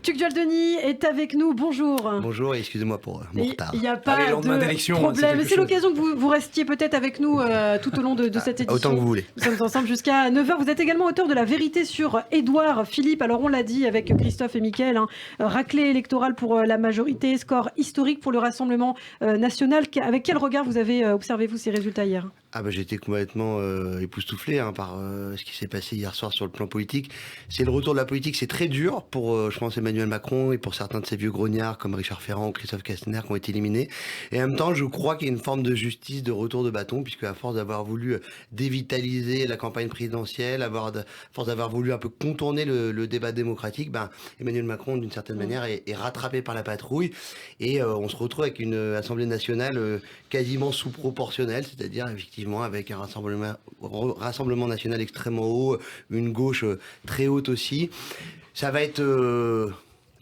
Tugdual Denis est avec nous, bonjour. Bonjour et excusez-moi pour mon retard. Il n'y a pas de problème. C'est l'occasion que vous restiez peut-être avec nous tout au long de cette édition. Autant que vous voulez. Nous sommes ensemble jusqu'à 9h. Vous êtes également auteur de La vérité sur Édouard Philippe. Alors on l'a dit avec Christophe et Mickaël, raclée électorale pour la majorité, score historique pour le Rassemblement national. Avec quel regard vous avez observé vous ces résultats hier ? J'ai été complètement époustouflé par ce qui s'est passé hier soir sur le plan politique. C'est le retour de la politique, c'est très dur pour, je pense, Emmanuel Macron et pour certains de ces vieux grognards comme Richard Ferrand ou Christophe Castaner qui ont été éliminés. Et en même temps, je crois qu'il y a une forme de justice, de retour de bâton, puisque à force d'avoir voulu dévitaliser la campagne présidentielle, à force d'avoir voulu un peu contourner le débat démocratique, Emmanuel Macron, d'une certaine manière, est rattrapé par la patrouille. Et on se retrouve avec une Assemblée nationale quasiment sous-proportionnelle, c'est-à-dire effectivement avec un rassemblement national extrêmement haut, une gauche très haute aussi. Ça va être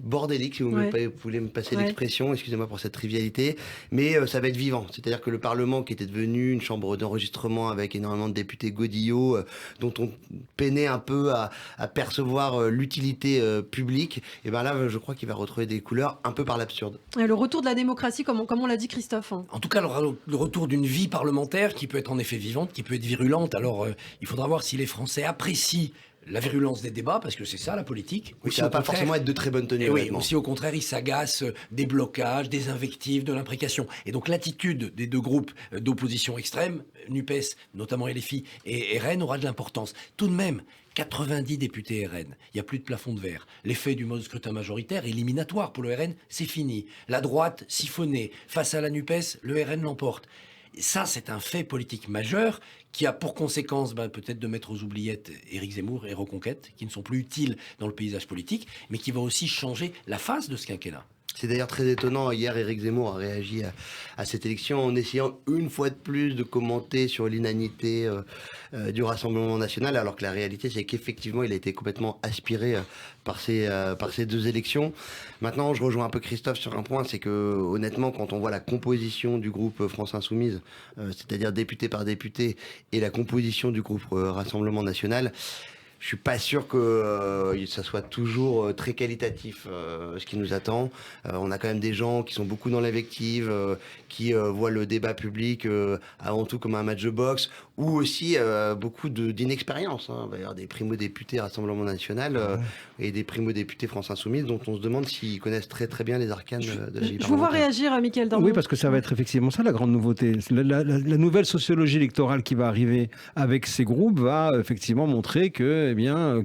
bordélique, si vous voulez me passer l'expression, excusez-moi pour cette trivialité, mais ça va être vivant. C'est-à-dire que le Parlement, qui était devenu une chambre d'enregistrement avec énormément de députés godillots, dont on peinait un peu à percevoir l'utilité publique, et là, je crois qu'il va retrouver des couleurs un peu par l'absurde. Le retour de la démocratie, comme on l'a dit Christophe. En tout cas, le retour d'une vie parlementaire qui peut être en effet vivante, qui peut être virulente. Alors, il faudra voir si les Français apprécient la virulence des débats, parce que c'est ça la politique. Oui, ça ne va pas forcément être de très bonne tenue. Oui, aussi au contraire, ils s'agacent des blocages, des invectives, de l'imprécation. Et donc l'attitude des deux groupes d'opposition extrême, NUPES, notamment LFI et RN, aura de l'importance. Tout de même, 90 députés RN, il n'y a plus de plafond de verre. L'effet du mode scrutin majoritaire éliminatoire pour le RN, c'est fini. La droite siphonnée, face à la NUPES, le RN l'emporte. Et ça, c'est un fait politique majeur qui a pour conséquence peut-être de mettre aux oubliettes Éric Zemmour et Reconquête, qui ne sont plus utiles dans le paysage politique, mais qui va aussi changer la face de ce quinquennat. C'est d'ailleurs très étonnant. Hier, Éric Zemmour a réagi à cette élection en essayant une fois de plus de commenter sur l'inanité du Rassemblement national, alors que la réalité, c'est qu'effectivement, il a été complètement aspiré par ces deux élections. Maintenant, je rejoins un peu Christophe sur un point, c'est que honnêtement, quand on voit la composition du groupe France Insoumise, c'est-à-dire député par député, et la composition du groupe Rassemblement national, je suis pas sûr que ça soit toujours très qualitatif ce qui nous attend. On a quand même des gens qui sont beaucoup dans l'invective, qui voient le débat public avant tout comme un match de boxe, ou aussi beaucoup d'inexpérience. Il va y avoir des primo-députés Rassemblement National et des primo-députés France Insoumise dont on se demande s'ils connaissent très très bien les arcanes de la vie parlementaire. Je vous vois réagir, Mickaël Darmon. Oui, parce que ça va être effectivement ça la grande nouveauté. La nouvelle sociologie électorale qui va arriver avec ces groupes va effectivement montrer que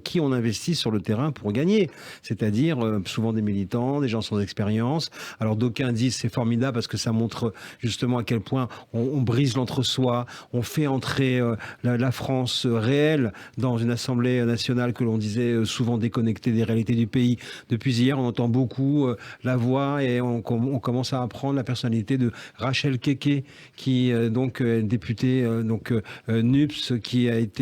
qui on investit sur le terrain pour gagner. C'est-à-dire souvent des militants, des gens sans expérience. Alors d'aucuns disent c'est formidable parce que ça montre justement à quel point on brise l'entre-soi, on fait entrer la France réelle dans une assemblée nationale que l'on disait souvent déconnectée des réalités du pays. Depuis hier, on entend beaucoup la voix et on commence à apprendre la personnalité de Rachel Keke, qui donc députée NUPS, qui est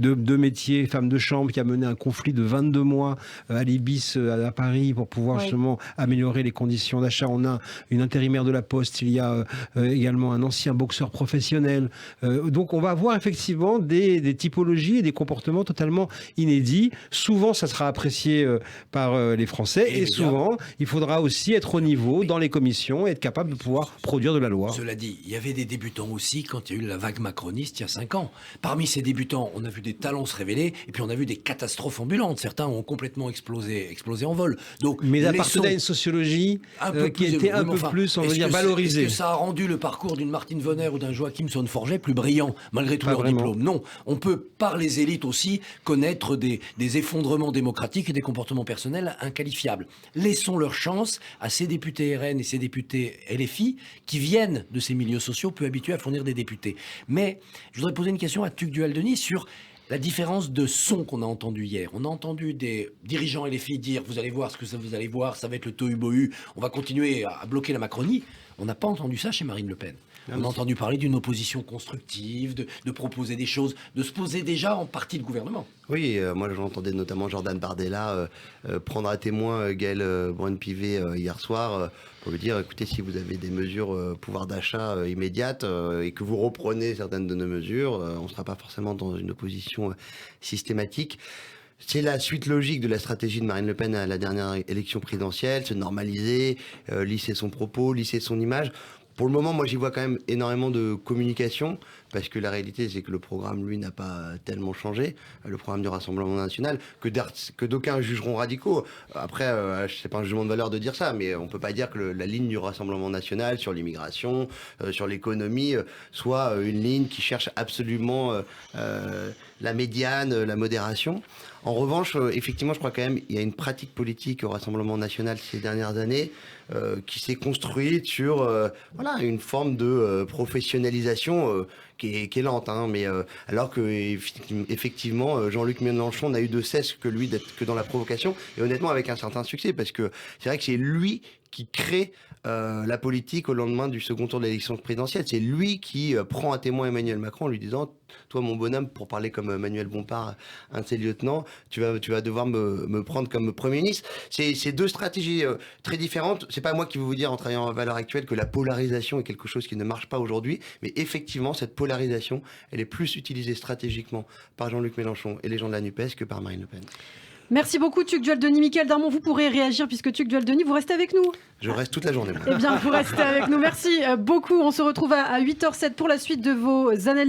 de métier, femme de chambre, qui a mené un conflit de 22 mois à l'Ibis à Paris pour pouvoir justement améliorer les conditions d'achat. On a une intérimaire de la Poste, il y a également un ancien boxeur professionnel. Donc on va avoir effectivement des typologies et des comportements totalement inédits. Souvent ça sera apprécié par les Français et souvent il faudra aussi être au niveau dans les commissions et être capable de pouvoir produire de la loi. Cela dit, il y avait des débutants aussi quand il y a eu la vague macroniste il y a 5 ans. Parmi ces débutants, on a vu des talents se révéler et puis on a vu des catastrophes ambulantes. Certains ont complètement explosé en vol. Donc, mais appartenait à une sociologie qui était un peu plus, on va dire, valorisée. Est-ce que ça a rendu le parcours d'une Martine Vonner ou d'un Joachim Son-Forget plus brillant, malgré tout leur diplôme? Non. On peut, par les élites aussi, connaître des effondrements démocratiques et des comportements personnels inqualifiables. Laissons leur chance à ces députés RN et ces députés LFI qui viennent de ces milieux sociaux peu habitués à fournir des députés. Mais je voudrais poser une question à Tugdual Denis sur la différence de son qu'on a entendu hier. On a entendu des dirigeants LFI dire « vous allez voir ce que vous allez voir, ça va être le tohu-bohu, on va continuer à bloquer la Macronie ». On n'a pas entendu ça chez Marine Le Pen. On a entendu parler d'une opposition constructive, de proposer des choses, de se poser déjà en partie le gouvernement. Oui, moi j'entendais notamment Jordan Bardella prendre à témoin Gaël Braun-Pivet hier soir pour lui dire écoutez, si vous avez des mesures pouvoir d'achat immédiates et que vous reprenez certaines de nos mesures, on ne sera pas forcément dans une opposition systématique. C'est la suite logique de la stratégie de Marine Le Pen à la dernière élection présidentielle, se normaliser, lisser son propos, lisser son image. Pour le moment, moi, j'y vois quand même énormément de communication, parce que la réalité, c'est que le programme, lui, n'a pas tellement changé, le programme du Rassemblement national, que d'aucuns jugeront radicaux. Après, c'est pas un jugement de valeur de dire ça, mais on peut pas dire que la ligne du Rassemblement national sur l'immigration, sur l'économie, soit une ligne qui cherche absolument la médiane, la modération. En revanche, effectivement, je crois quand même qu'il y a une pratique politique au Rassemblement national ces dernières années qui s'est construite sur une forme de professionnalisation qui est lente, hein, mais alors que effectivement Jean-Luc Mélenchon n'a eu de cesse que lui d'être que dans la provocation, et honnêtement avec un certain succès, parce que c'est vrai que c'est lui qui crée la politique au lendemain du second tour de l'élection présidentielle. C'est lui qui prend à témoin Emmanuel Macron en lui disant: toi, mon bonhomme, pour parler comme Manuel Bompard, un de ses lieutenants, tu vas devoir me prendre comme Premier ministre. C'est deux stratégies très différentes. C'est pas moi qui vais vous dire, en travaillant à Valeurs Actuelles, que la polarisation est quelque chose qui ne marche pas aujourd'hui, mais effectivement, cette polarisation, elle est plus utilisée stratégiquement par Jean-Luc Mélenchon et les gens de la NUPES que par Marine Le Pen. Merci beaucoup, Tuc Dual-Denis. Michaël Darmon, vous pourrez réagir puisque Tuc Dual-Denis, vous restez avec nous. Je reste toute la journée. Moi. Eh bien, vous restez avec nous. Merci beaucoup. On se retrouve à 8h07 pour la suite de vos analyses.